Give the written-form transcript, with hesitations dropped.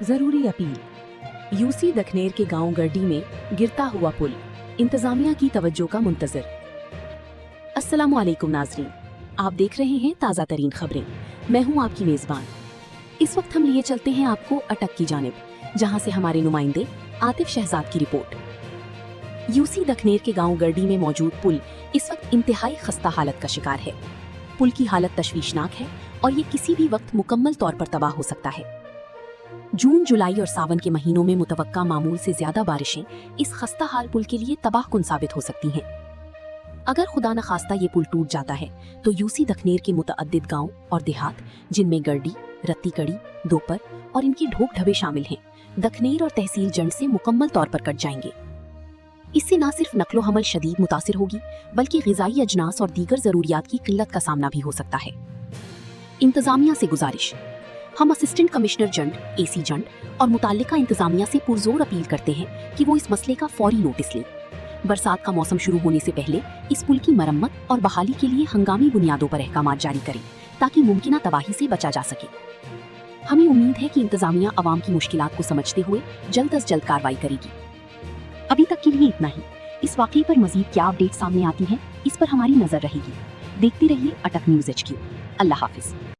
जरूरी appeal. UC दखनेर के गांव गरडी में गिरता हुआ पुल, इंतजामिया की तवज्जो का मुंतजर। अस्सलामु अलैकुम नाजरीन, आप देख रहे हैं ताज़ा तरीन खबरें। मैं हूं आपकी मेज़बान। इस वक्त हम लिए चलते हैं आपको अटक की जानिब, जहां से हमारे नुमाइंदे आतिफ शहजाद की रिपोर्ट। यूसी दखनेर के गांव गरडी में मौजूद पुल इस वक्त इंतहाई खस्ता हालत का शिकार है। पुल की हालत तशवीशनाक है और ये किसी भी वक्त मुकम्मल तौर पर तबाह हो सकता है। जून, जुलाई और सावन के महीनों में मुतवक्का मामूल से ज्यादा बारिशें इस खस्ता हाल पुल के लिए तबाहकुन साबित हो सकती हैं। अगर खुदा न खास्ता ये पुल टूट जाता है तो यूसी दखनेर के मुतअद्दिद गांव और देहात, जिनमें गरडी, रत्तीकड़ी, दोपर और इनकी ढोक ढबे शामिल हैं, दखनेर और तहसील जंड से मुकम्मल तौर पर कट जाएंगे। इससे न सिर्फ नक्लो हमल शदीद मुतासिर होगी, बल्कि ग़िज़ाई अजनास और दीगर ज़रूरियात की किल्लत का सामना भी हो सकता है। इंतज़ामिया से गुजारिश। हम असिस्टेंट कमिश्नर जंड, एसी जंड और मुताल्लिका इंतज़ामिया से पुरजोर अपील करते हैं कि वो इस मसले का फौरी नोटिस लें। बरसात का मौसम शुरू होने से पहले इस पुल की मरम्मत और बहाली के लिए हंगामी बुनियादों पर अहकामात जारी करें, ताकि मुमकिना तबाही से बचा जा सके। हमें उम्मीद है कि इंतज़ामिया अवाम की मुश्किलात को समझते हुए जल्द अज जल्द कार्रवाई करेगी। अभी तक के लिए इतना ही। इस वाक़ये पर मज़ीद क्या अपडेट सामने आती हैं, इस पर हमारी नज़र रहेगी। देखते रहिए अटक न्यूज़ HQ। अल्लाह हाफिज़।